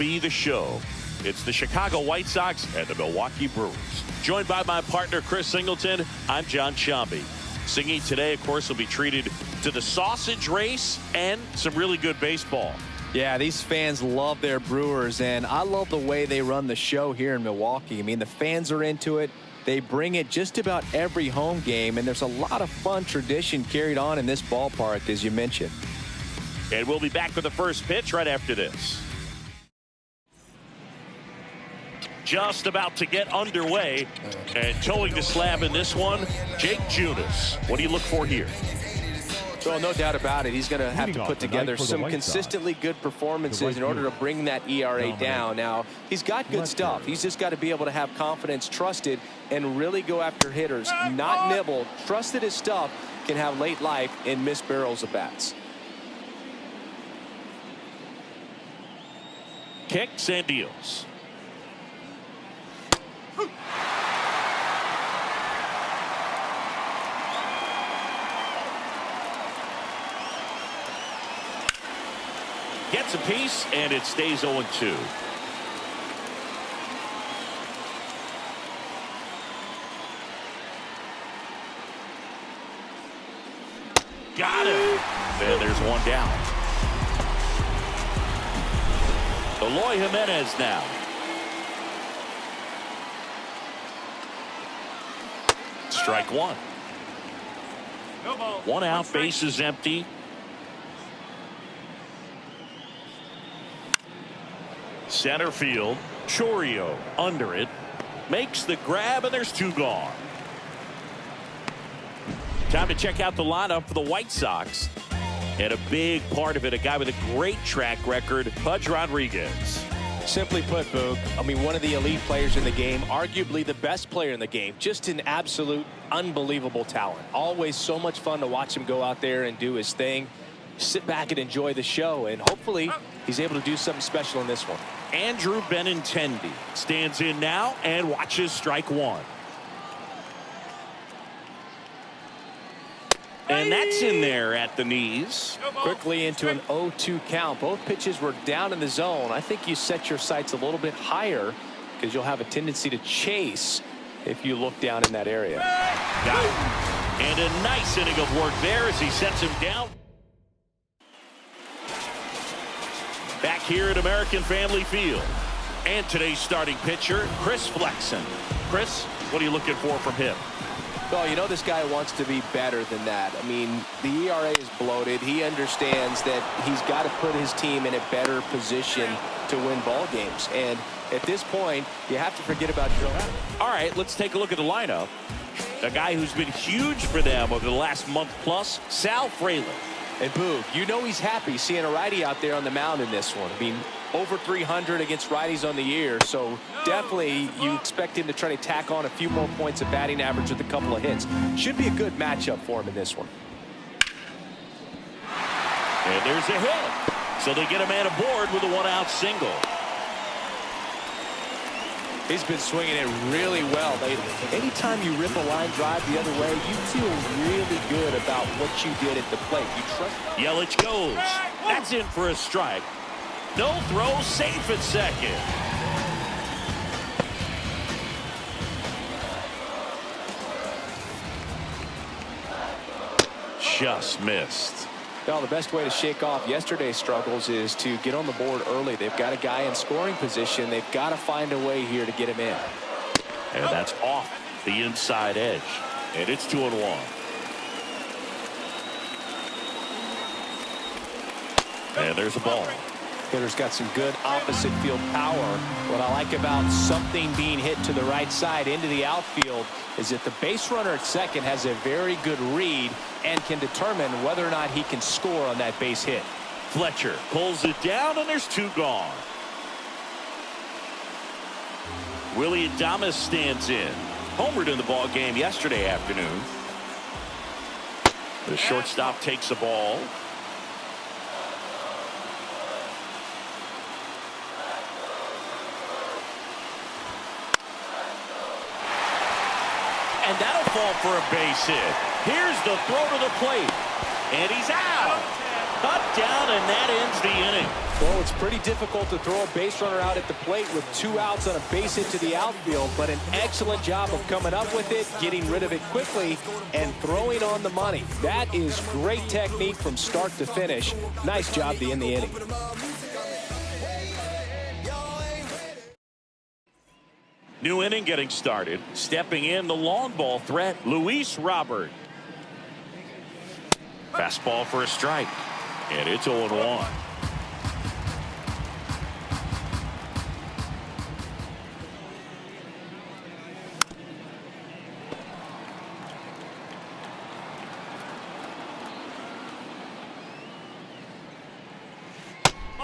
Be the show. It's the Chicago White Sox and the Milwaukee Brewers. Joined by my partner, Chris Singleton, I'm John Shambi. Singing today, of course, will be treated to the sausage race and some really good baseball. Yeah, these fans love their Brewers, and I love the way they run the show here in Milwaukee. I mean, the fans are into it. They bring it just about every home game, and there's a lot of fun tradition carried on in this ballpark, as you mentioned. And we'll be back with the first pitch right after this. Just about to get underway, and towing the slab in this one, Jake Junis. What do you look for here? Well, no doubt about it. He's going to have to put together some consistently good performances in order to bring that ERA down. Now, he's got good stuff. He's just got to be able to have confidence, trust it, and really go after hitters. Not nibble. Trust that his stuff can have late life and miss barrels of bats. Kicks and deals. Gets a piece, and it stays 0-2. Got him. And there's one down. Eloy Jimenez now. Strike one. One out, base is empty. Center field, Chourio under it, makes the grab, and there's two gone. Time to check out the lineup for the White Sox. And a big part of it, a guy with a great track record, Pudge Rodriguez. Simply put, Boog, I mean, one of the elite players in the game, arguably the best player in the game, just an absolute unbelievable talent. Always so much fun to watch him go out there and do his thing. Sit back and enjoy the show, and hopefully he's able to do something special in this one. Andrew Benintendi stands in now and watches strike one. And that's in there at the knees. Quickly into an 0-2 count. Both pitches were down in the zone. I think you set your sights a little bit higher because you'll have a tendency to chase if you look down in that area. Got it. And a nice inning of work there as he sets him down. Back here at American Family Field. And today's starting pitcher, Chris Flexen. Chris, what are you looking for from him? Well, you know this guy wants to be better than that. I mean, the ERA is bloated. He understands that he's got to put his team in a better position to win ball games. And at this point, you have to forget about your own. All right, let's take a look at the lineup. A guy who's been huge for them over the last month plus, Sal Frelick. And Boog, you know he's happy seeing a righty out there on the mound in this one. I mean, over 300 against righties on the year, so definitely you expect him to try to tack on a few more points of batting average with a couple of hits. Should be a good matchup for him in this one. And there's a hit. So they get a man aboard with a one-out single. He's been swinging it really well lately. Anytime you rip a line drive the other way, you feel really good about what you did at the plate. You trust. Yelich goes. That's in for a strike. No throw, safe at second. Just missed. Well, the best way to shake off yesterday's struggles is to get on the board early. They've got a guy in scoring position. They've got to find a way here to get him in. And that's off the inside edge. And it's 2-1. And there's a ball. Hitter's got some good opposite field power. What I like about something being hit to the right side into the outfield is that the base runner at second has a very good read and can determine whether or not he can score on that base hit. Fletcher pulls it down, and there's two gone. Willie Adames stands in. Homered in the ball game yesterday afternoon. The shortstop takes the ball. And that'll fall for a base hit. Here's the throw to the plate. And he's out. A down, and that ends the inning. Well, it's pretty difficult to throw a base runner out at the plate with 2 outs on a base hit to the outfield, but an excellent job of coming up with it, getting rid of it quickly, and throwing on the money. That is great technique from start to finish. Nice job to end the inning. New inning getting started. Stepping in, the long ball threat, Luis Robert. Fastball for a strike, and it's 0-1.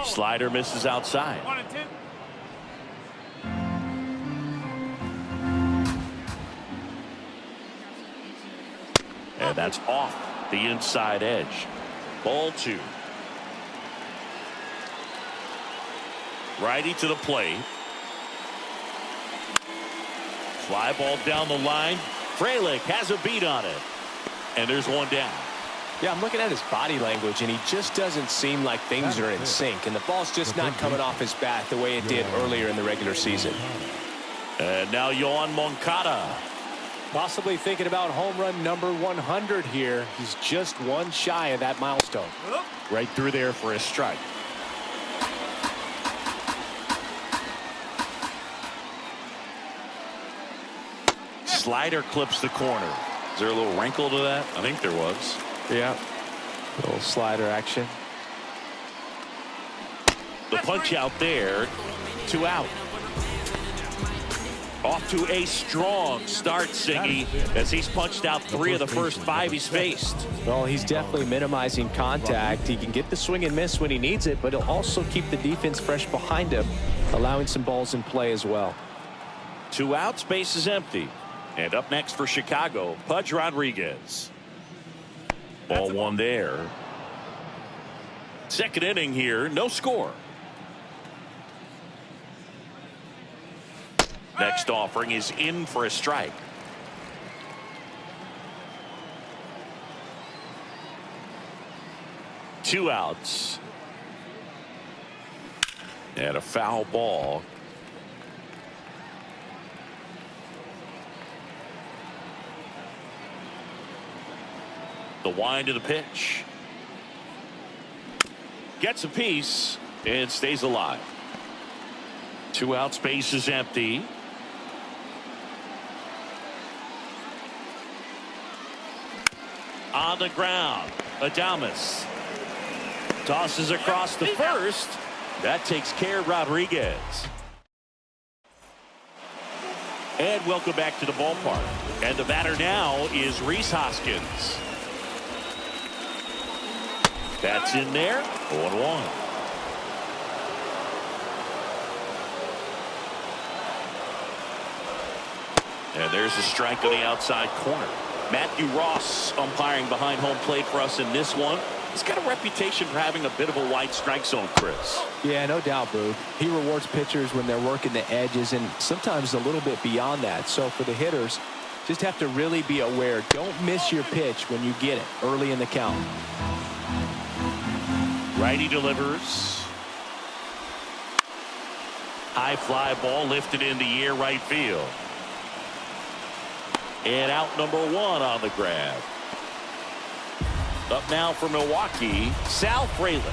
Slider misses outside. 1-2. And that's off the inside edge. Ball 2. Righty to the plate. Fly ball down the line. Frelick has a beat on it. And there's one down. Yeah, I'm looking at his body language, and he just doesn't seem like things are in sync, and the ball's just not coming off his bat the way it did earlier in the regular season. And now Yoan Moncada. Possibly thinking about home run number 100 here. He's just one shy of that milestone. Right through there for a strike. Slider clips the corner. Is there a little wrinkle to that? I think there was. Yeah. A little slider action. The punch out there. 2 out. Off to a strong start, Singy, as he's punched out 3 of the first 5 he's faced. Well, he's definitely minimizing contact. He can get the swing and miss when he needs it, but he'll also keep the defense fresh behind him, allowing some balls in play as well. 2 outs, base is empty. And up next for Chicago, Pudge Rodriguez. Ball 1 there. Second inning here, no score. Next offering is in for a strike. Two outs. And a foul ball. The wind to the pitch. Gets a piece and stays alive. 2 outs, base is empty. On the ground, Adames tosses across the first. That takes care of Rodriguez. And welcome back to the ballpark. And the batter now is Rhys Hoskins. That's in there. 0-1. And there's a strike on the outside corner. Matthew Ross umpiring behind home plate for us in this one. He's got a reputation for having a bit of a wide strike zone, Chris. Yeah, no doubt, Boo. He rewards pitchers when they're working the edges and sometimes a little bit beyond that. So for the hitters, just have to really be aware. Don't miss your pitch when you get it early in the count. Righty delivers. High fly ball lifted in the air, right field. And out number 1 on the grab. Up now for Milwaukee, Sal Frelick.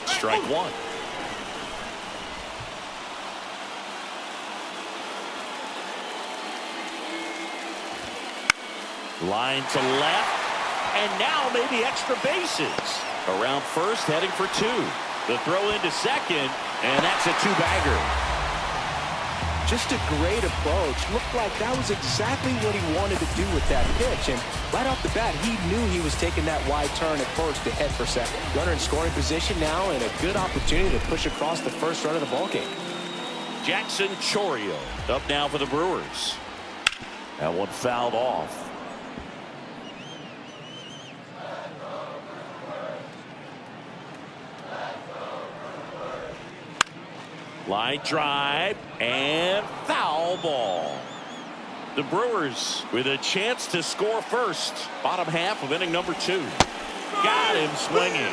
Strike 1. Line to left. And now maybe extra bases. Around first, heading for 2. The throw into second, and that's a 2-bagger. Just a great approach. Looked like that was exactly what he wanted to do with that pitch. And right off the bat, he knew he was taking that wide turn at first to head for second. Runner in scoring position now, and a good opportunity to push across the first run of the ballgame. Jackson Chourio up now for the Brewers. That one fouled off. Line drive and foul ball. The Brewers with a chance to score first. Bottom half of inning number 2. Got him swinging.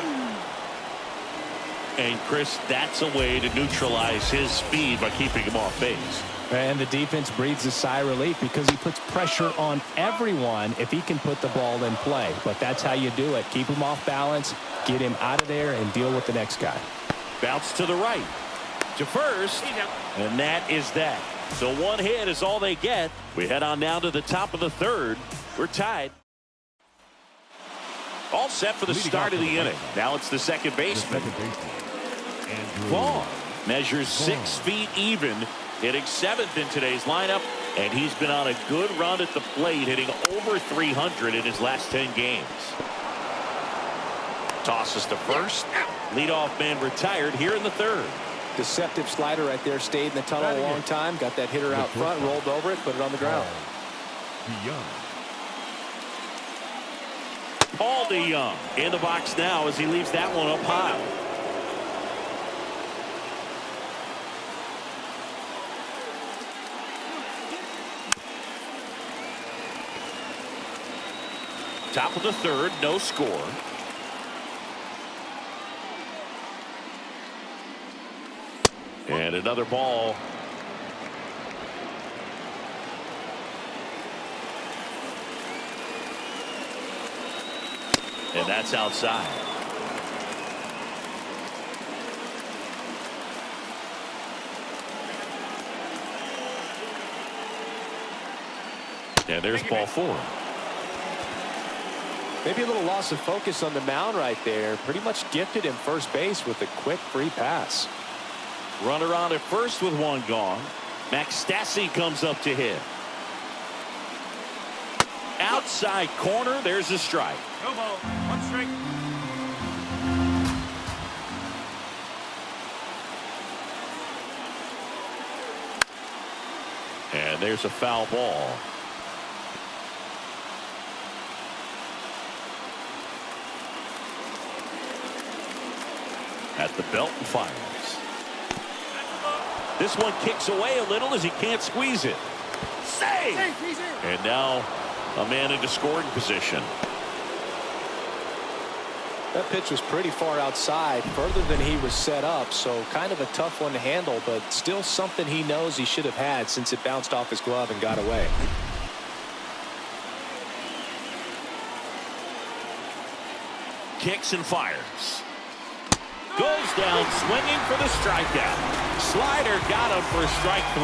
And Chris, that's a way to neutralize his speed by keeping him off base. And the defense breathes a sigh of relief because he puts pressure on everyone if he can put the ball in play. But that's how you do it. Keep him off balance, get him out of there, and deal with the next guy. Bounce to the right. To first. And that is that. So one hit is all they get. We head on down to the top of the 3rd. We're tied. All set for the start of the inning. Now it's the second baseman. Vaughn measures 6 feet even, hitting 7th in today's lineup, and he's been on a good run at the plate, hitting over 300 in his last 10 games. Tosses to first. Leadoff man retired here in the 3rd. Deceptive slider right there. Stayed in the tunnel a long time. Got that hitter out front, rolled over it, put it on the ground. Paul DeYoung in the box now as he leaves that one up high. Top of the 3rd, no score. And another ball. And that's outside. And there's ball 4. Maybe a little loss of focus on the mound right there. Pretty much gifted him first base with a quick free pass. Runner on at first with 1 gone. Max Stassi comes up to hit. Outside corner, there's a strike. No ball, 1 strike. And there's a foul ball. At the belt and fires. This one kicks away a little as he can't squeeze it. Save! And now a man into scoring position. That pitch was pretty far outside, further than he was set up, so kind of a tough one to handle, but still something he knows he should have had since it bounced off his glove and got away. Kicks and fires. Goes down swinging for the strikeout. Slider got him for strike 3.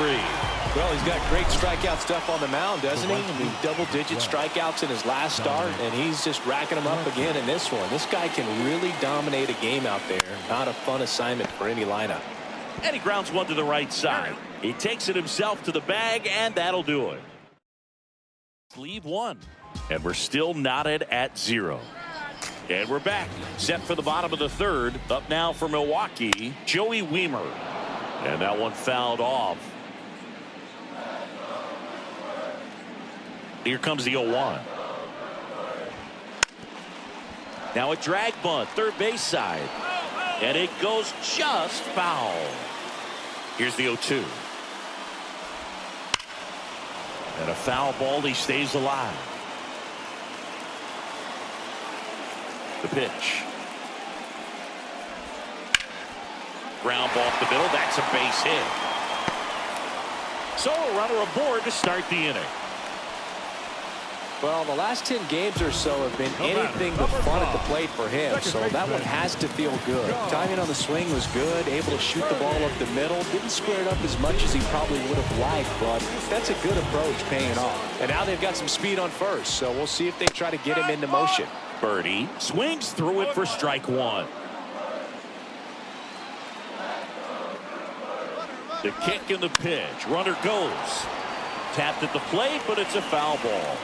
Well, he's got great strikeout stuff on the mound, doesn't he? I mean, double-digit strikeouts in his last start, and he's just racking them up again in this one. This guy can really dominate a game out there. Not a fun assignment for any lineup. And he grounds one to the right side. He takes it himself to the bag, and that'll do it. Leave 1. And we're still knotted at 0. And we're back. Set for the bottom of the 3rd. Up now for Milwaukee, Joey Wiemer. And that one fouled off. Here comes the 0-1. Now a drag bunt, third base side. And it goes just foul. Here's the 0-2. And a foul ball, he stays alive. The pitch. Ground ball up the middle. That's a base hit. So a runner aboard to start the inning. Well, the last 10 games or so have been anything but fun at the plate for him, so that one has to feel good. Timing on the swing was good, able to shoot the ball up the middle. Didn't square it up as much as he probably would have liked, but that's a good approach paying off. And now they've got some speed on first, so we'll see if they try to get him into motion. Birdie swings through it for strike 1. The kick and the pitch. Runner goes. Tapped at the plate, but it's a foul ball.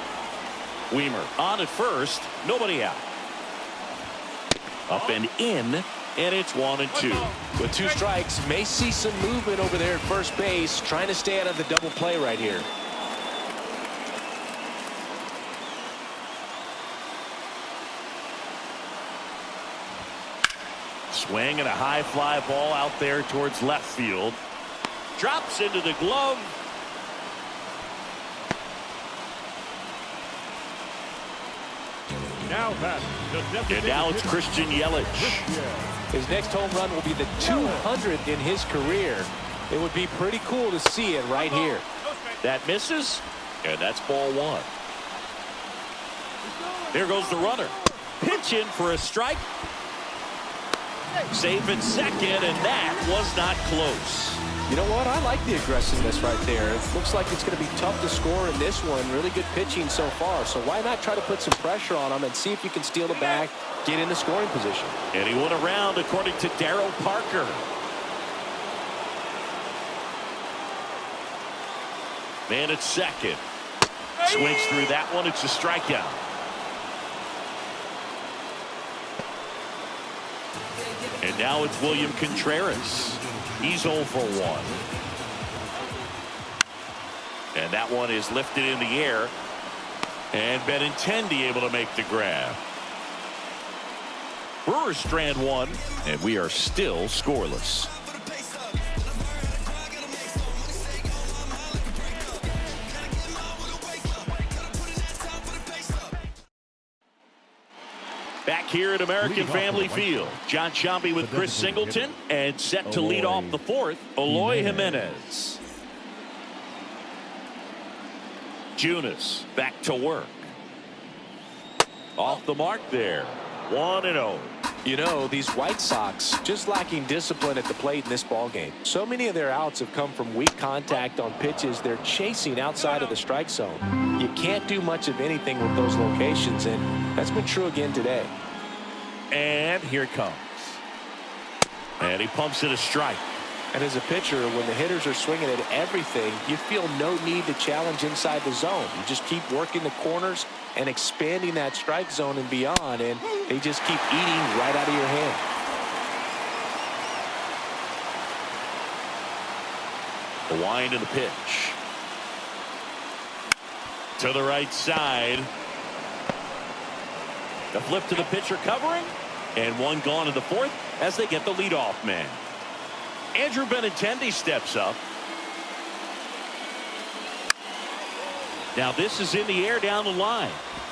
Wiemer on at first. Nobody out. Up and in, and it's 1-2. With 2 strikes, may see some movement over there at first base, trying to stay out of the double play right here. Swing and a high fly ball out there towards left field. Drops into the glove. And now it's Christian Yelich. His next home run will be the 200th in his career. It would be pretty cool to see it right here. That misses, and that's ball one. There goes the runner. Pitch in for a strike. Safe at second, and that was not close. You know what? I like the aggressiveness right there. It looks like it's going to be tough to score in this one. Really good pitching so far. So why not try to put some pressure on him and see if you can steal the bag, get in the scoring position. And he went around, according to Darryl Parker. Man at second. Swings through that one. It's a strikeout. And now it's William Contreras. He's 0 for 1. And that one is lifted in the air. And Benintendi able to make the grab. Brewers strand one, and we are still scoreless. Back here at American Family Field, John Shambi with Chris Singleton, and set to lead off the fourth, Eloy Jimenez. Junis back to work. Off the mark there, 1-0. You know, these White Sox just lacking discipline at the plate in this ballgame. So many of their outs have come from weak contact on pitches they're chasing outside of the strike zone. You can't do much of anything with those locations, and that's been true again today. And here it comes. And he pumps it a strike. And as a pitcher, when the hitters are swinging at everything, you feel no need to challenge inside the zone. You just keep working the corners and expanding that strike zone and beyond, and they just keep eating right out of your hand. The wind of the pitch. To the right side. The flip to the pitcher covering. And one gone in the fourth as they get the leadoff man. Andrew Benintendi steps up. Now this is in the air down the line.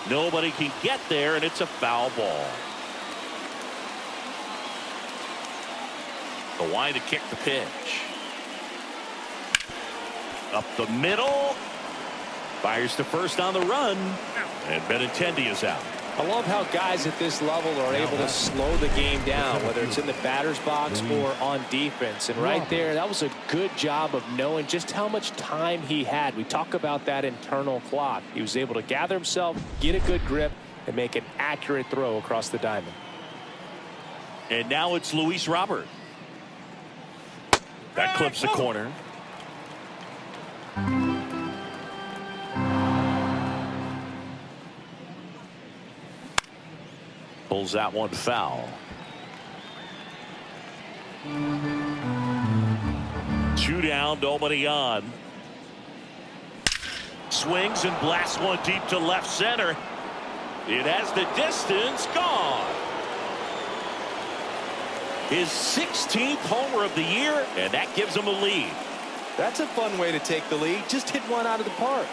Nobody can get there, and it's a foul ball. The wind to kick the pitch. Up the middle. Fires to first on the run. And Benintendi is out. I love how guys at this level are able to slow the game down, whether it's in the batter's box or on defense. And right there, that was a good job of knowing just how much time he had. We talk about that internal clock. He was able to gather himself, get a good grip, and make an accurate throw across the diamond. And now it's Luis Robert. That clips the corner. Pulls that one foul. 2 down, nobody on. Swings and blasts one deep to left center. It has the distance, gone. His 16th homer of the year, and that gives him a lead. That's a fun way to take the lead. Just hit one out of the park.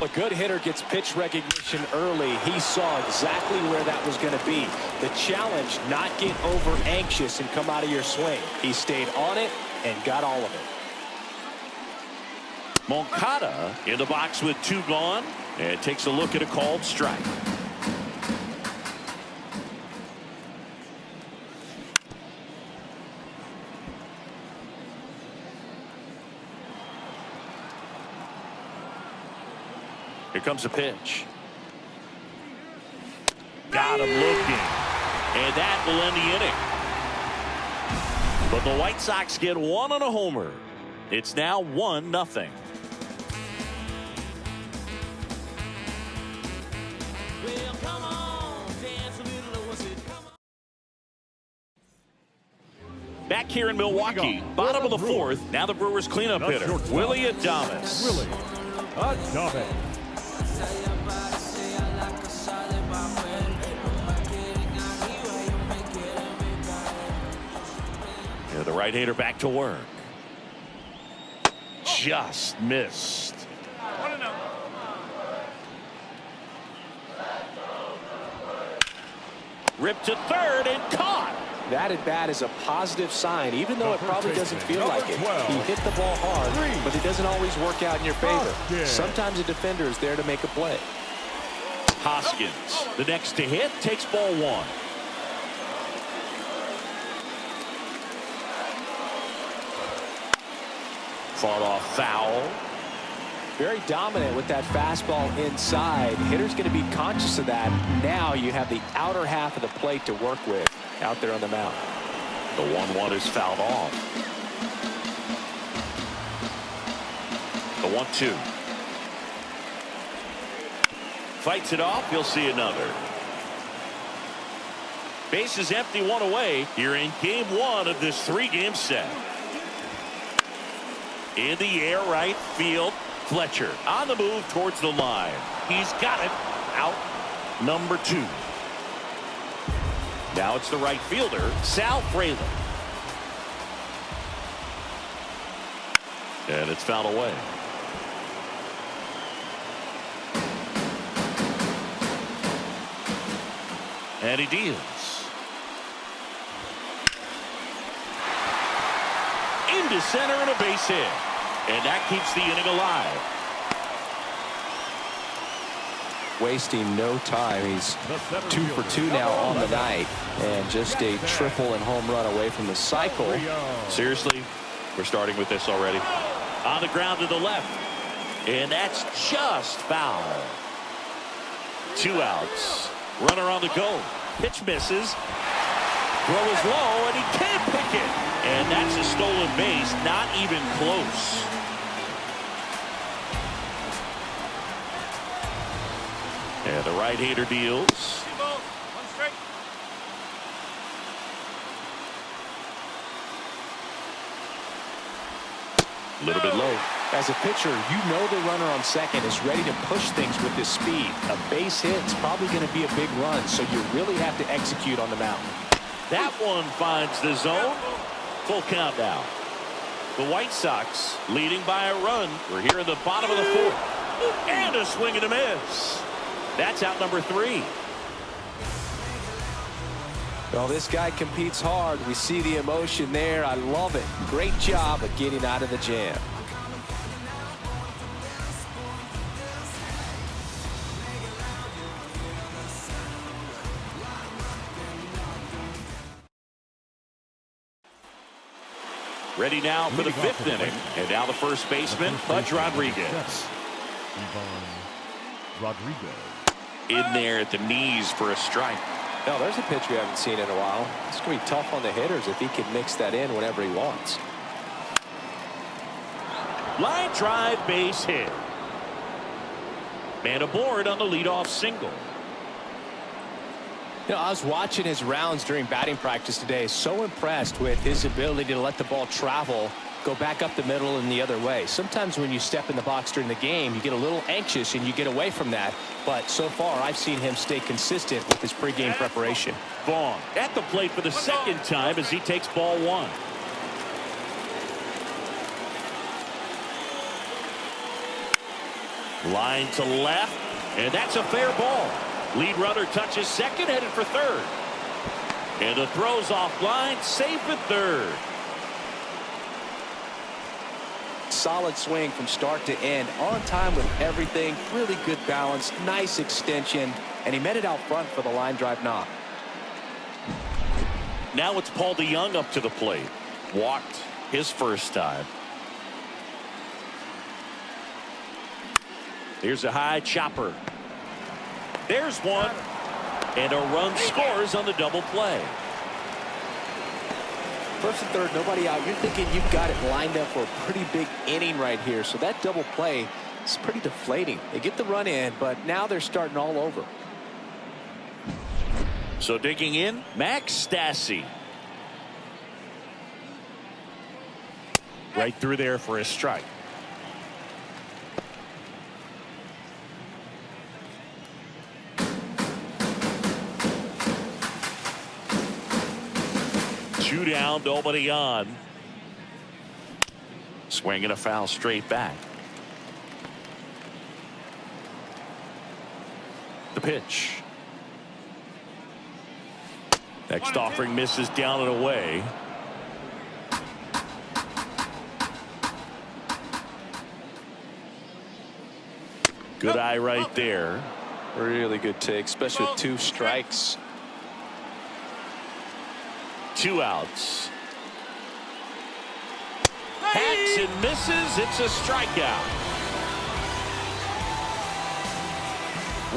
A good hitter gets pitch recognition early. He saw exactly where that was going to be. The challenge, not get over anxious and come out of your swing. He stayed on it and got all of it. Moncada in the box with 2 gone, and takes a look at a called strike. Here comes a pitch. Got him looking. And that will end the inning. But the White Sox get 1 on a homer. It's now 1-0. Back here in Milwaukee, bottom of the fourth. Now the Brewers cleanup hitter, Willie Adames. And the right-hander back to work. Just missed. Ripped to third and caught. That at bat is a positive sign, even though it probably doesn't feel like it. He hit the ball hard, but it doesn't always work out in your favor. Sometimes a defender is there to make a play. Hoskins, the next to hit, takes ball one. Fought off foul. Very dominant with that fastball inside. Hitter's going to be conscious of that. Now you have the outer half of the plate to work with out there on the mound. The 1-1 is fouled off. The 1-2. Fights it off. He'll see another. Base is empty, one away here in game one of this three-game set. In the air, right field. Fletcher on the move towards the line. He's got it. Out number 2. Now it's the right fielder, Sal Fraley. And it's fouled away. And he deals. Into center and a base hit. And that keeps the inning alive. Wasting no time. He's 2 for 2 now on the night, and just a triple and home run away from the cycle. Seriously, we're starting with this already. On the ground to the left, and that's just foul. 2 outs. Runner on the go. Pitch misses. Throw is low, and he can't pick it. And that's a stolen base, not even close. And the right-hander deals. A little bit low. As a pitcher, you know the runner on second is ready to push things with his speed. A base hit's probably going to be a big run, so you really have to execute on the mound. That one finds the zone. Full count now. The White Sox leading by a run. We're here in the bottom of the 4th. And a swing and a miss. That's out number 3. Well, this guy competes hard. We see the emotion there. I love it. Great job of getting out of the jam. Ready now for the 5th inning. And now the first baseman, Pudge Rodriguez. In there at the knees for a strike. No, there's a pitch we haven't seen in a while. It's going to be tough on the hitters if he can mix that in whenever he wants. Line drive, base hit. Man aboard on the leadoff single. You know, I was watching his rounds during batting practice today. So impressed with his ability to let the ball travel, go back up the middle and the other way. Sometimes when you step in the box during the game, you get a little anxious and you get away from that. But so far, I've seen him stay consistent with his pregame preparation. Vaughn at the plate for the second time as he takes ball 1. Line to left, and that's a fair ball. Lead runner touches second, headed for third. And the throw's offline, safe at third. Solid swing from start to end, on time with everything. Really good balance, nice extension, and he met it out front for the line drive knock. Now it's Paul DeYoung up to the plate. Walked his first time. Here's a high chopper. There's one, and a run scores on the double play. First and third, nobody out. You're thinking you've got it lined up for a pretty big inning right here. So that double play is pretty deflating. They get the run in, but now they're starting all over. So digging in, Max Stassi. Right through there for a strike. 2 down, nobody on. Swinging a foul straight back. The pitch. Next offering misses down and away. Good eye right there. Really good take, especially with 2 strikes. 2 outs. Hacks and misses. It's a strikeout.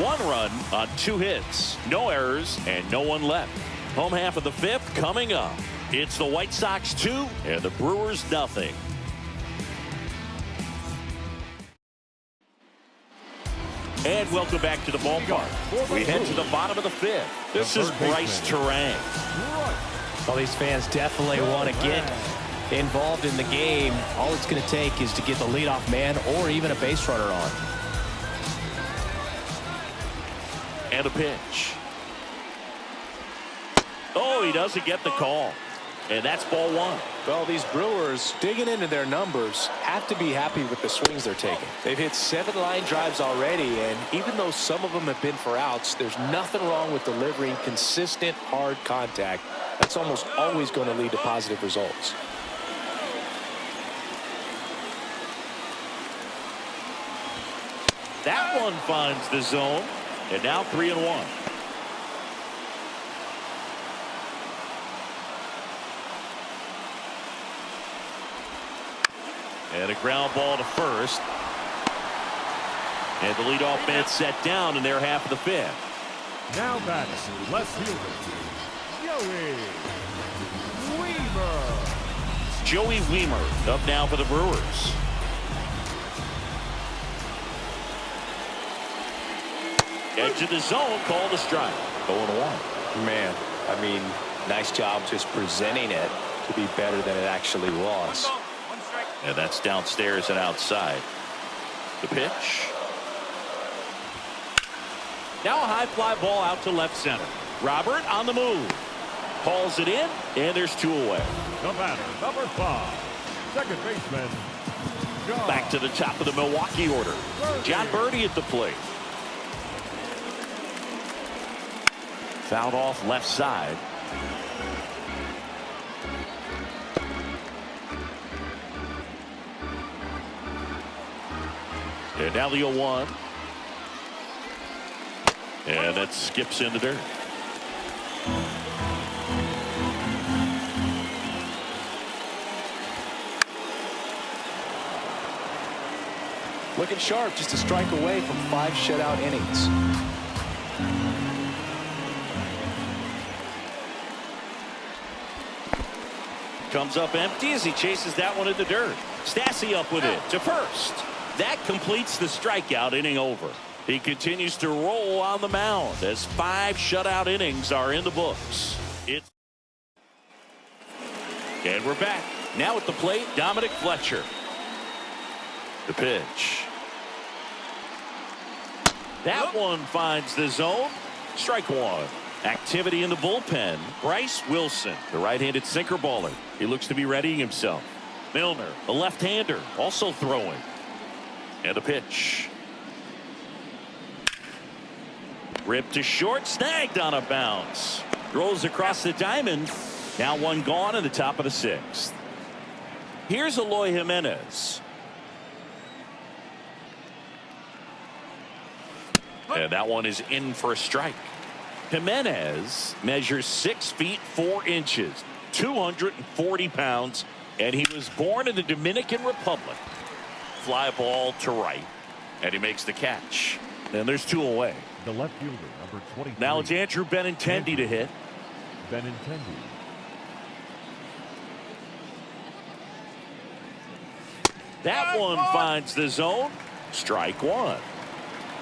1 run on 2 hits. No errors and no one left. Home half of the 5th coming up. It's the White Sox 2 and the Brewers nothing. And welcome back to the ballpark. We head to the bottom of the 5th. This is Bryce terrain. Well, these fans definitely want to get involved in the game. All it's going to take is to get the leadoff man or even a base runner on. And a pitch. Oh, he doesn't get the call. And that's ball 1. Well, these Brewers, digging into their numbers, have to be happy with the swings they're taking. They've hit 7 line drives already, and even though some of them have been for outs, there's nothing wrong with delivering consistent, hard contact. That's almost always going to lead to positive results. That one finds the zone, and now 3-1. And a ground ball to first. And the leadoff man set down in their half of the 5th. Now batting, left fielder, Joey Wiemer. Joey Wiemer up now for the Brewers. Edge of the zone, called a strike. 0-1. Man, I mean, nice job just presenting it to be better than it actually was. And that's downstairs and outside. The pitch. Now a high fly ball out to left center. Robert on the move. Calls it in, and there's 2 away. The batter, number 5, second baseman, John. Back to the top of the Milwaukee order. John Birdie at the plate. Fouled off left side. And now the 0-1. And that skips in the dirt. Looking sharp, just a strike away from 5 shutout innings. Comes up empty as he chases that one in the dirt. Stassi up with it to first. That completes the strikeout, inning over. He continues to roll on the mound as 5 shutout innings are in the books. And we're back. Now at the plate, Dominic Fletcher. The pitch. That one finds the zone. Strike 1. Activity in the bullpen. Bryce Wilson, the right-handed sinker baller. He looks to be readying himself. Milner, a left-hander, also throwing. And a pitch. Ripped to short, snagged on a bounce. Throws across the diamond. Now 1 gone in the top of the 6th. Here's Eloy Jimenez. And that one is in for a strike. Jimenez measures 6 feet 4 inches, 240 pounds, and he was born in the Dominican Republic. Fly ball to right, and he makes the catch. And there's 2 away. The left fielder, number 23. Now it's Andrew Benintendi to hit. Benintendi. That one finds the zone. Strike 1.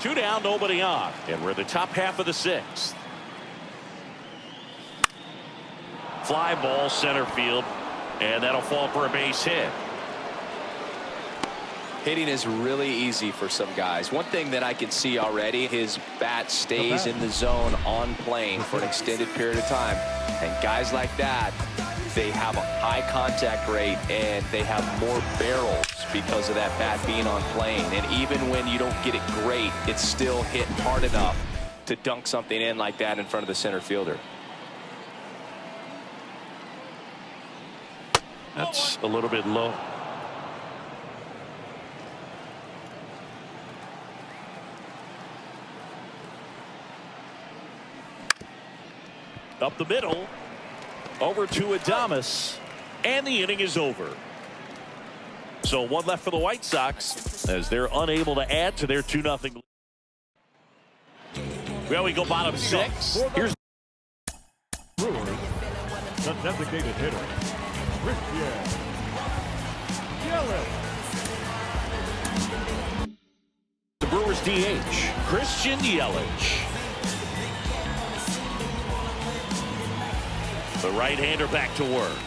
2 down, nobody on. And we're the top half of the 6th. Fly ball center field. And that'll fall for a base hit. Hitting is really easy for some guys. One thing that I can see already, his bat stays in the zone on plane for an extended period of time. And guys like that, they have a high contact rate and they have more barrels because of that bat being on plane. And even when you don't get it great, it's still hit hard enough to dunk something in like that in front of the center fielder. That's a little bit low. Up the middle, over to Adames, and the inning is over. So one left for the White Sox as they're unable to add to their 2-0. Well, we go bottom 6. Here's Brewers, the designated hitter, Christian Yelich. the Brewers DH, Christian Yelich. The right-hander back to work.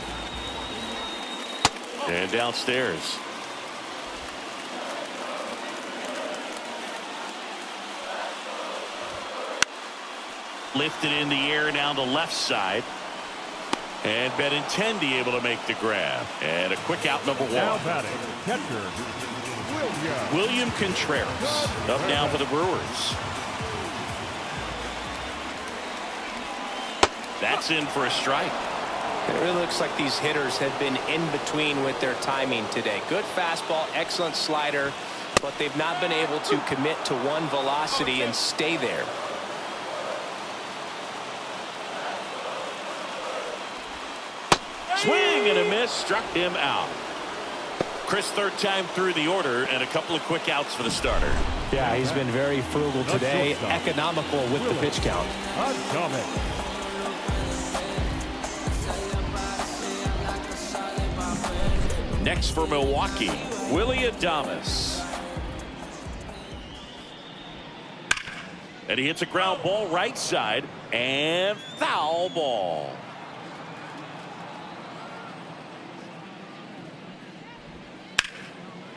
And downstairs. Lifted in the air down the left side. And Benintendi able to make the grab. And a quick out, number 1. Now batting, catcher, William Contreras up now for the Brewers. That's in for a strike. It really looks like these hitters have been in between with their timing today. Good fastball, excellent slider, but they've not been able to commit to one velocity and stay there. Swing and a miss, struck him out. Chris, third time through the order, and a couple of quick outs for the starter. Yeah, he's been very frugal today, economical with the pitch count. Next for Milwaukee, Willie Adames. And he hits a ground ball right side, and foul ball.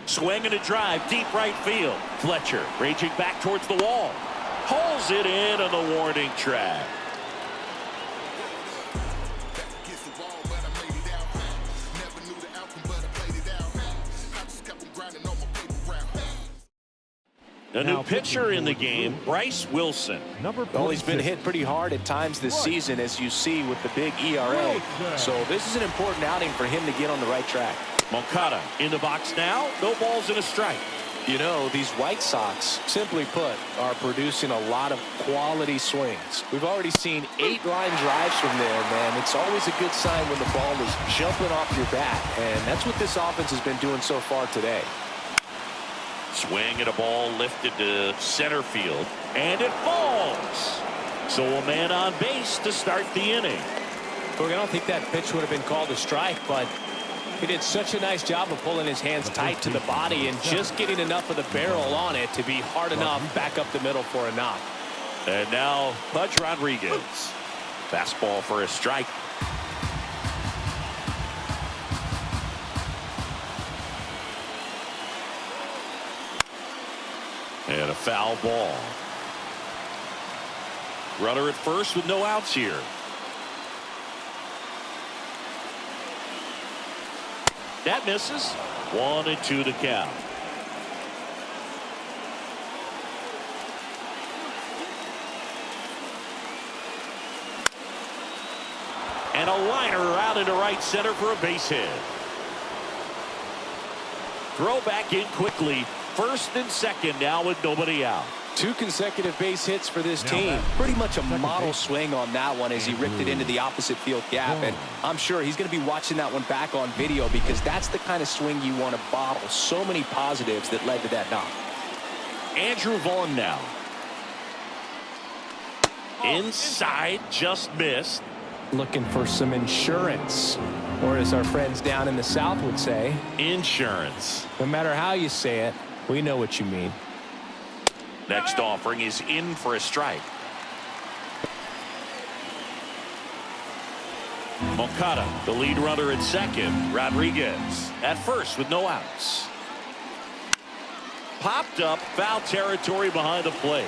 Swing and a drive, deep right field. Fletcher raging back towards the wall. Pulls it in on the warning track. A new pitcher in the game, Bryce Wilson. Well, he's been hit pretty hard at times this season, as you see with the big ERA. So this is an important outing for him to get on the right track. Moncada in the box now. No balls and a strike. You know, these White Sox, simply put, are producing a lot of quality swings. We've already seen 8 line drives from there, man. It's always a good sign when the ball is jumping off your bat, and that's what this offense has been doing so far today. Swing and a ball lifted to center field, and it falls. So a man on base to start the inning. Look, I don't think that pitch would have been called a strike, but he did such a nice job of pulling his hands tight to the body and just getting enough of the barrel on it to be hard enough back up the middle for a knock. And now Pudge Rodriguez. Fastball for a strike. And a foul ball. Runner at first with no outs here. That misses. 1-2 the count. And a liner out into right center for a base hit. Throw back in quickly. First and second now with nobody out. 2 consecutive base hits for this team. Pretty much a model swing on that one as he ripped it into the opposite field gap. And I'm sure he's going to be watching that one back on video because that's the kind of swing you want to bottle. So many positives that led to that knock. Andrew Vaughn now. Inside, just missed. Looking for some insurance, or as our friends down in the South would say, insurance. No matter how you say it, we know what you mean. Next offering is in for a strike. Moncada, the lead runner at second. Rodriguez at first with no outs. Popped up, foul territory behind the plate.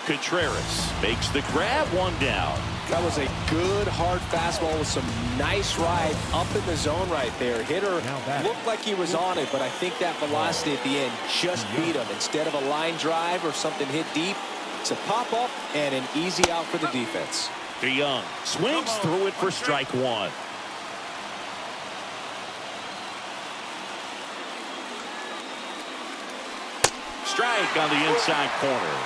Contreras makes the grab, 1 down. That was a good, hard fastball with some nice ride up in the zone right there. Hitter looked like he was on it, but I think that velocity at the end just beat him. Instead of a line drive or something hit deep, it's a pop-up and an easy out for the defense. DeYoung swings through it for strike one. Strike on the inside corner.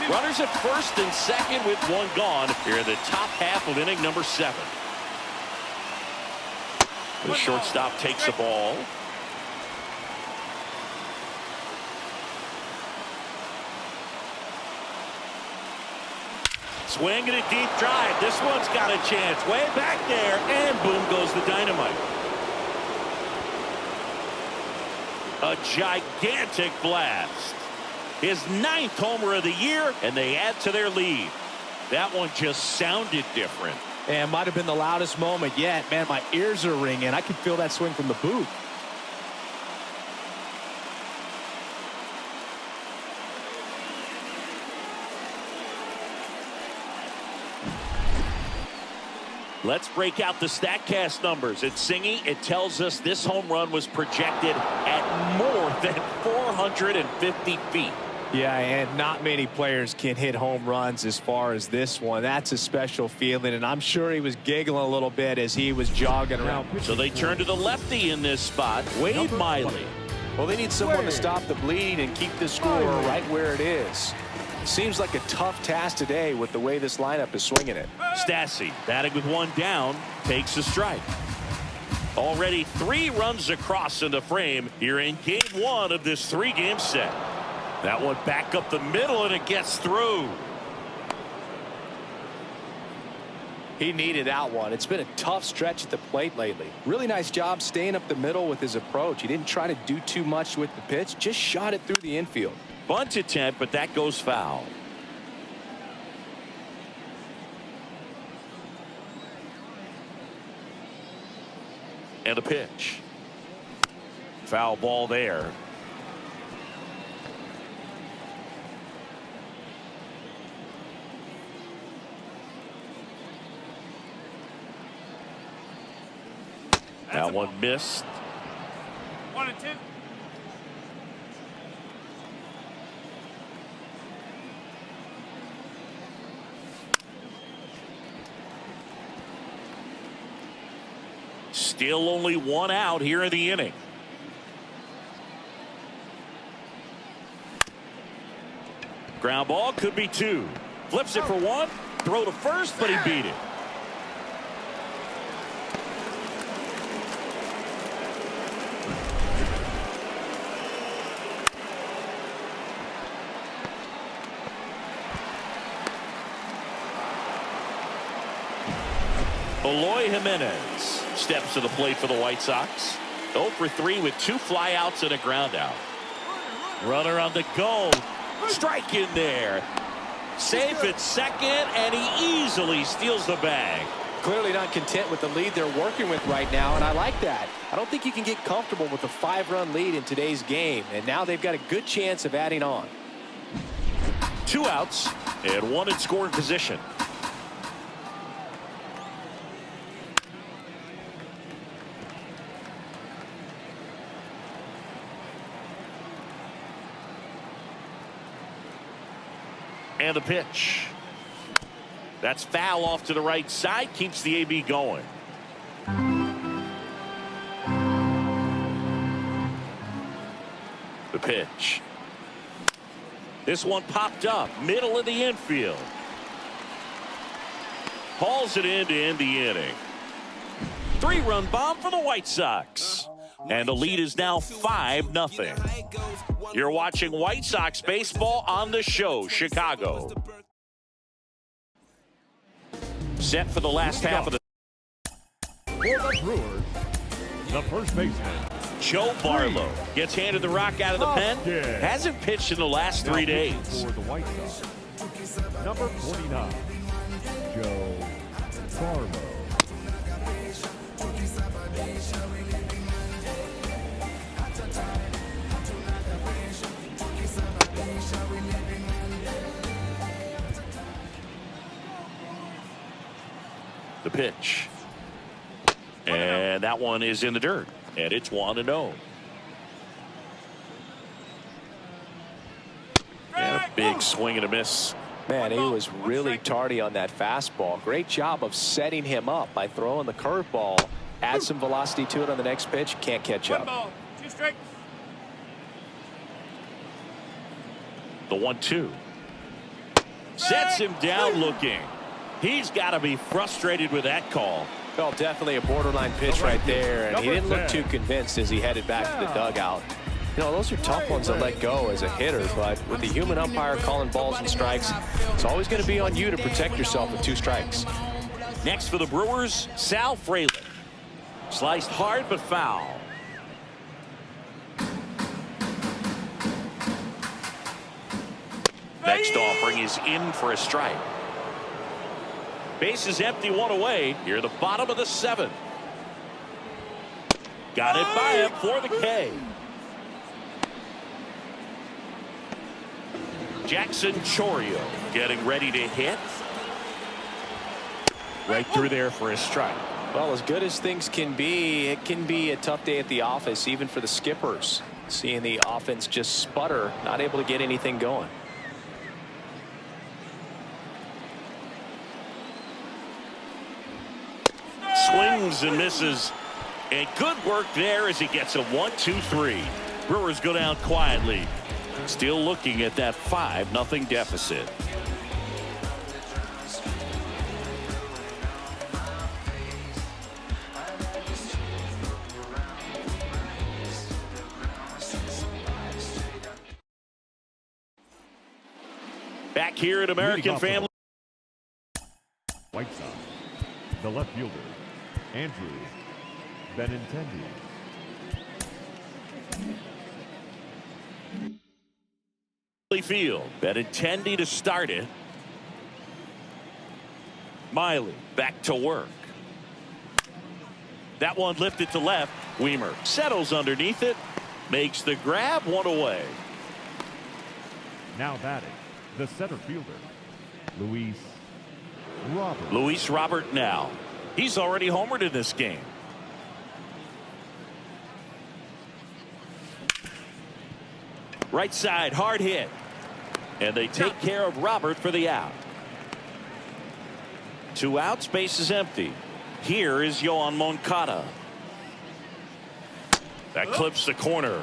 Runners at first and second with one gone here in the top half of inning number 7. The shortstop takes the ball. Swing and a deep drive. This one's got a chance. Way back there, and boom goes the dynamite. A gigantic blast. His 9th homer of the year, and they add to their lead. That one just sounded different. And might have been the loudest moment yet. Man, my ears are ringing. I can feel that swing from the booth. Let's break out the StatCast numbers. At Singy, it tells us this home run was projected at more than 450 feet. Yeah, and not many players can hit home runs as far as this one. That's a special feeling, and I'm sure he was giggling a little bit as he was jogging around. So they turn to the lefty in this spot, Wade Miley. Well, they need someone to stop the bleed and keep the score right where it is. Seems like a tough task today with the way this lineup is swinging it. Stassi, batting with one down, takes a strike. Already 3 runs across in the frame here in game 1 of this 3-game set. That one back up the middle, and it gets through. He needed that one. It's been a tough stretch at the plate lately. Really nice job staying up the middle with his approach. He didn't try to do too much with the pitch, just shot it through the infield. Bunt attempt, but that goes foul. And a pitch. Foul ball there. That one missed. 1-2. Still only 1 out here in the inning. Ground ball, could be 2. Flips it for 1. Throw to first, but he beat it. Eloy Jimenez steps to the plate for the White Sox. 0 for 3 with 2 flyouts and a ground out. Runner on the go. Strike in there. Safe at second, and he easily steals the bag. Clearly not content with the lead they're working with right now, and I like that. I don't think you can get comfortable with a 5-run lead in today's game, and now they've got a good chance of adding on. 2 outs and 1 in scoring position. And the pitch. That's foul off to the right side. Keeps the AB going. The pitch. This one popped up. Middle of the infield. Hauls it in to end the inning. 3-run bomb for the White Sox. And the lead is now 5-0. You're watching White Sox baseball on the show, Chicago. Set for the last half of the... For the Brewers, the first baseman, Joe Barlow gets handed the rock out of the pen. Hasn't pitched in the last 3 days. for the White Sox, number 49, Joe Barlow. pitch. And that one is in the dirt. And it's 1-0. And a big swing and a miss. Man, he was really tardy on that fastball. Great job of setting him up by throwing the curveball. Add some velocity to it on the next pitch. Can't catch up. The 1-2. Sets him down looking. He's got to be frustrated with that call. Well, definitely a borderline pitch right there, and he didn't look too convinced as he headed back to the dugout. You know, those are tough ones to let go as a hitter, but with the human umpire calling balls and strikes, it's always going to be on you to protect yourself with 2 strikes. Next for the Brewers, Sal Frelick. Sliced hard but foul. Next offering is in for a strike. Base is empty, 1 away. Here, the bottom of the 7th. Got it by him for the K. Jackson Chourio getting ready to hit. Right through there for a strike. Well, as good as things can be, it can be a tough day at the office, even for the skippers. Seeing the offense just sputter, not able to get anything going. Swings and misses. And good work there as he gets a 1-2-3. Brewers go down quietly. Still looking at that 5-0 deficit. Back here at American Family. White Sox, the left fielder, Andrew Benintendi. Field. Benintendi to start it. Miley back to work. That one lifted to left. Weimer settles underneath it. Makes the grab, 1 away. Now batting, the center fielder, Luis Robert. Luis Robert now. He's already homered in this game. Right side, hard hit. And they take care of Robert for the out. 2 outs, base is empty. Here is Yoan Moncada. That clips the corner.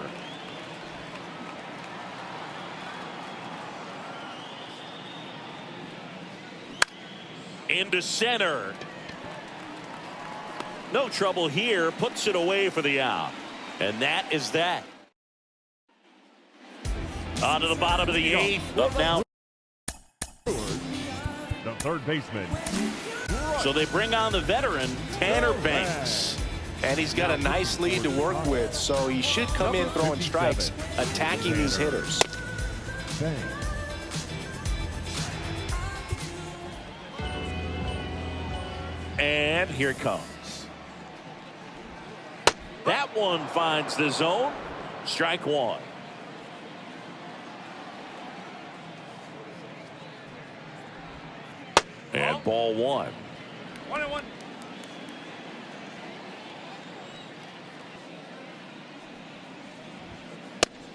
Into center. No trouble here. Puts it away for the out. And that is that. On to the bottom of the 8th. Up now. The third baseman. So they bring on the veteran, Tanner Banks. And he's got a nice lead to work with, so he should come in throwing strikes, attacking these hitters. And here it comes. That one finds the zone. Strike 1. And ball 1. 1-1.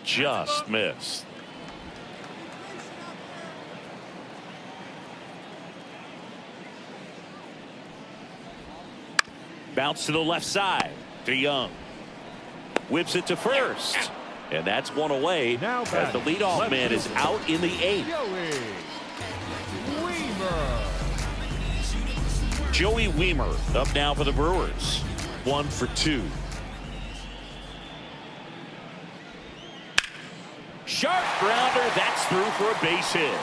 Just missed. Bounce to the left side to Young. Whips it to first. And that's 1 away Now as the leadoff man is out in the 8th. Joey Weimer up now for the Brewers. 1 for 2. Sharp grounder. That's through for a base hit.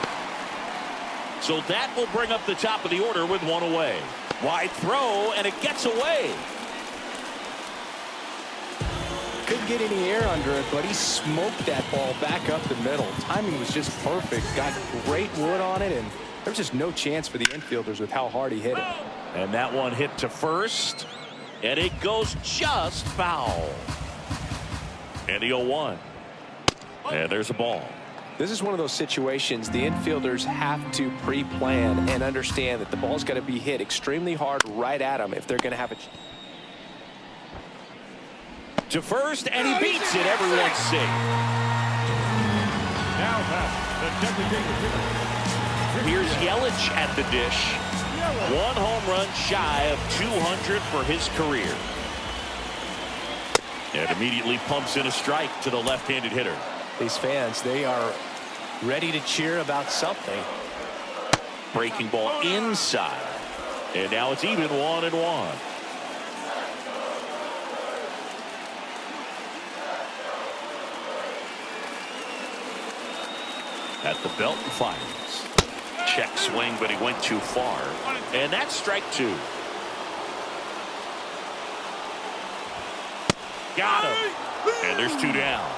So that will bring up the top of the order with 1 away. Wide throw, and it gets away. Couldn't get any air under it, but he smoked that ball back up the middle. Timing was just perfect. Got great wood on it, and there's just no chance for the infielders with how hard he hit it. And that one hit to first, and it goes just foul. And the 0-1. And there's a ball. This is one of those situations the infielders have to pre-plan and understand that the ball's got to be hit extremely hard right at them if they're going to have a... To first, and he beats it. Everyone's safe. Now back, the designated hitter. Here's Yelich at the dish. One home run shy of 200 for his career. And immediately pumps in a strike to the left-handed hitter. These fans, they are ready to cheer about something. Breaking ball inside. And now it's even 1-1. At the belt and fires. Check swing, but he went too far. And that's strike 2. Got him. And there's 2 down.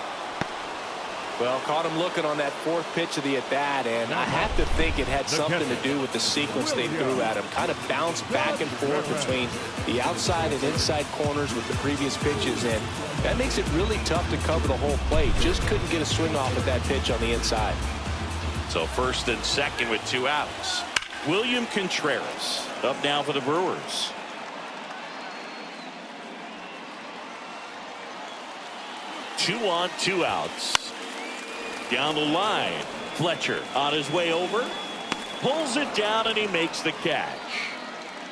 Well, caught him looking on that 4th pitch of the at-bat, and I have to think it had something to do with the sequence they threw at him. Kind of bounced back and forth between the outside and inside corners with the previous pitches, and that makes it really tough to cover the whole plate. Just couldn't get a swing off with that pitch on the inside. So first and second with 2 outs. William Contreras up now for the Brewers. Two on, 2 outs. Down the line, Fletcher on his way over, pulls it down, and he makes the catch.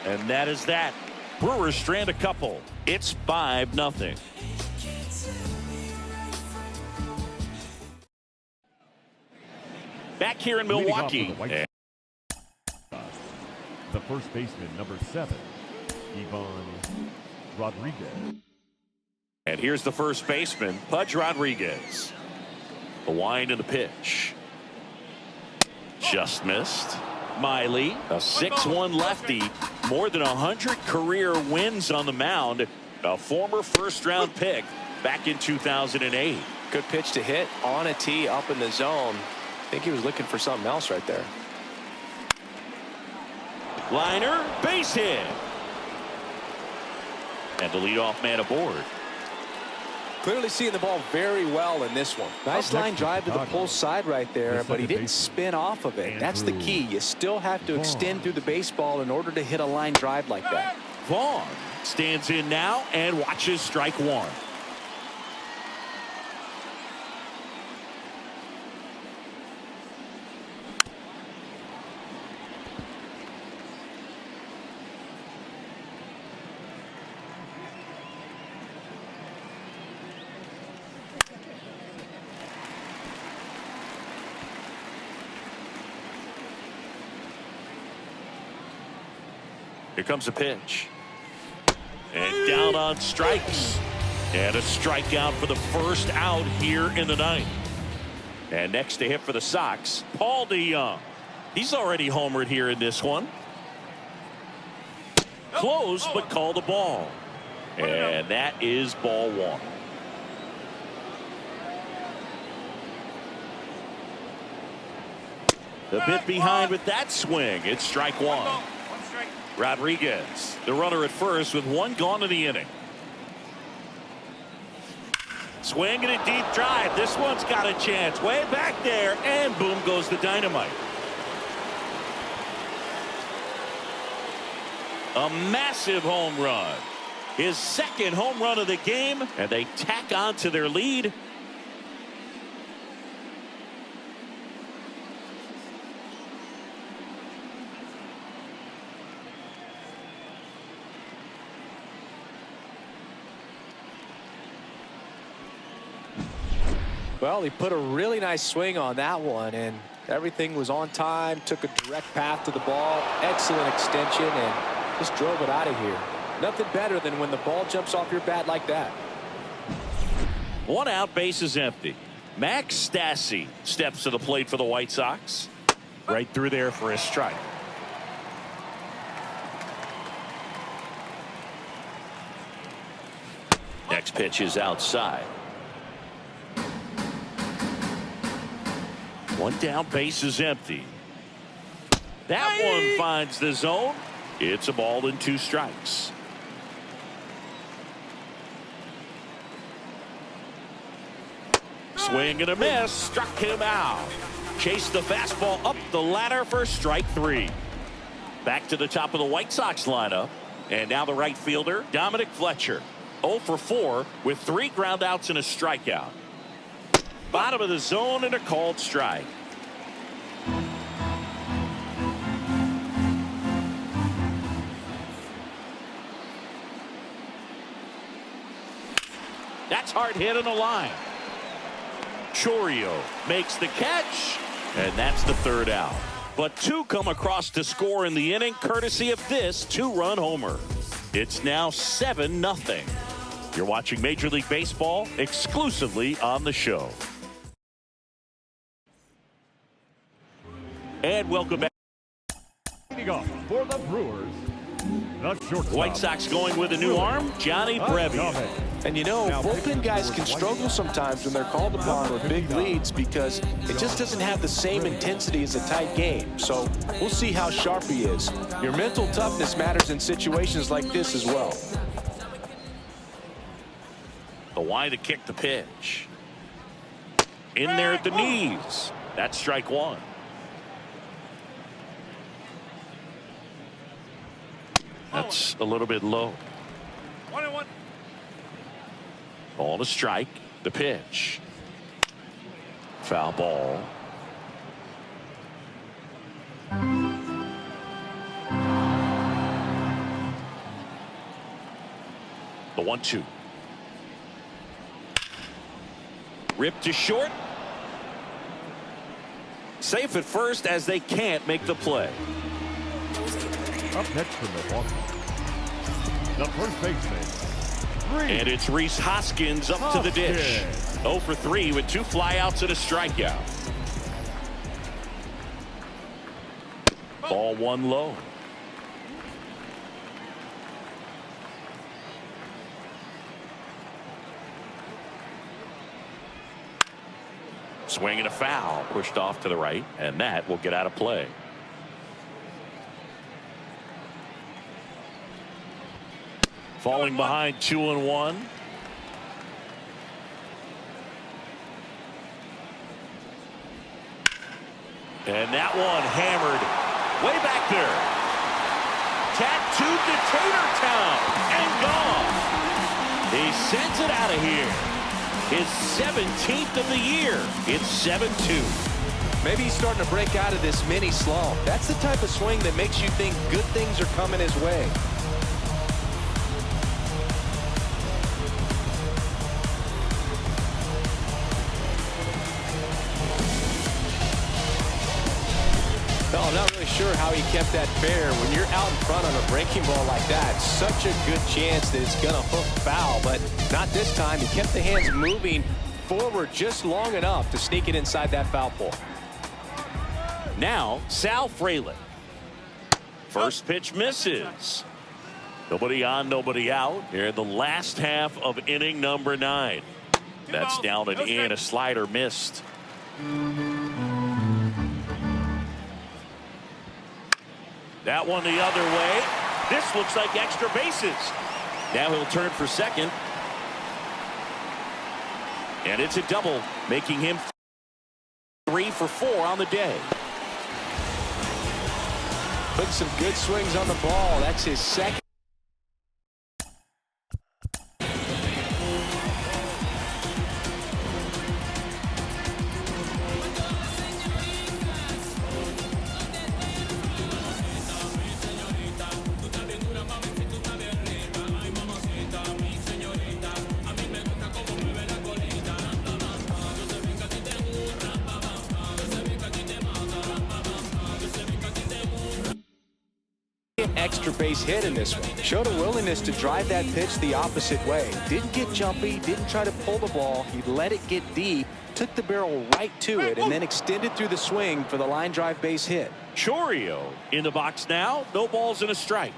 And that is that. Brewers strand a couple. It's 5-0. Back here in Milwaukee. The first baseman, number 7, Ivan Rodriguez. And here's the first baseman, Pudge Rodriguez. The wind and the pitch. Just missed. Miley, a 6'1" lefty, more than 100 career wins on the mound. A former first-round pick back in 2008. Good pitch to hit on a tee up in the zone. I think he was looking for something else right there. Liner, base hit. And the leadoff man aboard. Clearly seeing the ball very well in this one. Nice line drive to the pull side right there, but he didn't spin off of it. That's the key. You still have to extend through the baseball in order to hit a line drive like that. Vaughn stands in now and watches strike 1. Here comes a pitch. And down on strikes. And a strikeout for the first out here in the 9th. And next to hit for the Sox, Paul DeYoung. He's already homered here in this one. Close, but called the ball. And that is ball 1. The bit behind with that swing. It's strike 1. Rodriguez, the runner at first with 1 gone in the inning. Swing and a deep drive. This one's got a chance. Way back there, and boom goes the dynamite. A massive home run. His 2nd home run of the game, and they tack on to their lead. Well, he put a really nice swing on that one, and everything was on time, took a direct path to the ball, excellent extension, and just drove it out of here. Nothing better than when the ball jumps off your bat like that. 1 out, base is empty. Max Stassi steps to the plate for the White Sox. Right through there for a strike. Next pitch is outside. 1 down, base is empty. That one finds the zone. It's a ball and 2 strikes. Swing and a miss. Struck him out. Chased the fastball up the ladder for strike 3. Back to the top of the White Sox lineup. And now the right fielder, Dominic Fletcher. 0 for 4 with 3 groundouts and a strikeout. Bottom of the zone and a called strike. That's hard hit on the line. Chourio makes the catch, and that's the 3rd out. But 2 come across to score in the inning, courtesy of this 2-run homer. It's now 7-0. You're watching Major League Baseball exclusively on the show. And welcome back. Leading off for the Brewers, the shortstop. White Sox going with a new arm, Johnny Brevi. And you know, bullpen guys can struggle sometimes when they're called upon with big leads because it just doesn't have the same intensity as a tight game. So we'll see how sharp he is. Your mental toughness matters in situations like this as well. The wide to kick the pitch. In there at the knees. That's strike 1. That's a little bit low. 1-1. Ball to strike. The pitch. Foul ball. The 1-2. Ripped to short. Safe at first as they can't make the play. Up next for Milwaukee, the first baseman. And it's Rhys Hoskins up to the dish. 0 for 3 with 2 flyouts and a strikeout. Ball 1 low. Swing and a foul, pushed off to the right, and that will get out of play. Falling behind 2-1. And that one hammered way back there. Tattooed to Tater Town and gone. He sends it out of here. His 17th of the year. It's 7-2. Maybe he's starting to break out of this mini slump. That's the type of swing that makes you think good things are coming his way. I'm not really sure how he kept that fair. When you're out in front on a breaking ball like that, such a good chance that it's going to hook foul, but not this time. He kept the hands moving forward just long enough to sneak it inside that foul pole. Now, Sal Frelick. First pitch misses. Nobody on, nobody out. Here in the last half of inning number 9. That's down and in. A slider missed. That one the other way. This looks like extra bases. Now he'll turn for second. And it's a double, making him 3 for 4 on the day. Put some good swings on the ball. That's his second. Extra base hit in this one. Showed a willingness to drive that pitch the opposite way. Didn't get jumpy, didn't try to pull the ball. He let it get deep, took the barrel right to it, and then extended through the swing for the line drive base hit. Chourio in the box now. No balls and a strike.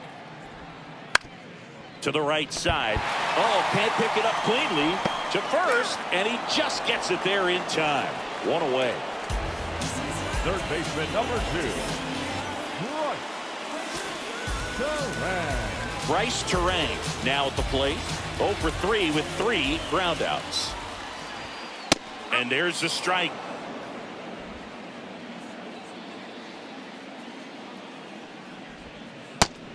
To the right side. Oh, can't pick it up cleanly. To first, and he just gets it there in time. One away. Third baseman number 2. Bryce Terang now at the plate. 0 for 3 with 3 groundouts. And there's the strike.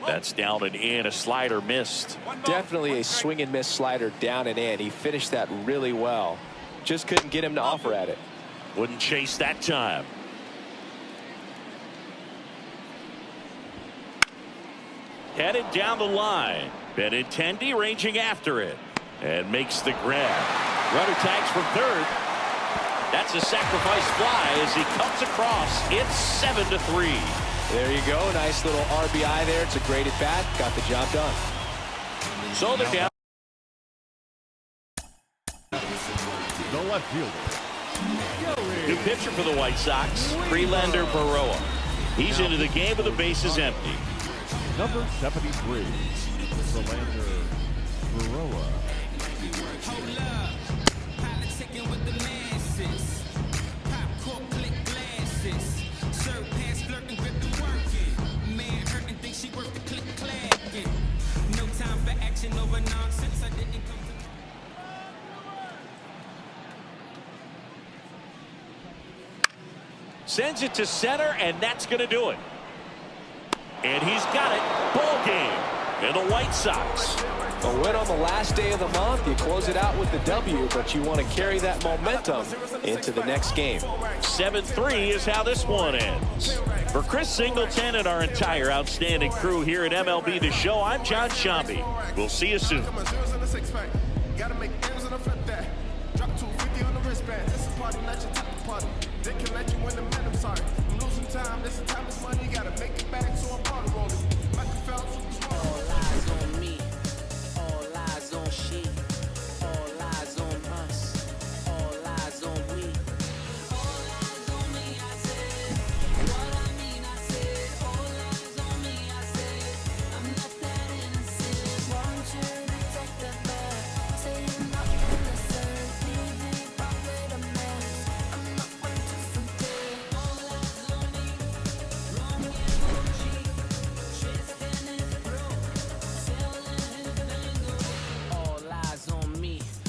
That's down and in. A slider missed. Definitely a swing and miss slider down and in. He finished that really well. Just couldn't get him to offer at it. Wouldn't chase that time. Headed down the line. Benintendi ranging after it. And makes the grab. Runner tags from third. That's a sacrifice fly as he comes across. It's 7-3. There you go. Nice little RBI there. It's a great at bat. Got the job done. So they're down. The left fielder. New pitcher for the White Sox, Freelander Baroa. He's into the game with the bases empty. Number 73, Freelander Baroa. Sends it to center, and that's going to do it. And he's got it. Ball game. And the White Sox. A win on the last day of the month. You close it out with the W, but you want to carry that momentum into the next game. 7-3 is how this one ends. For Chris Singleton and our entire outstanding crew here at MLB The Show, I'm John Shambi. We'll see you soon.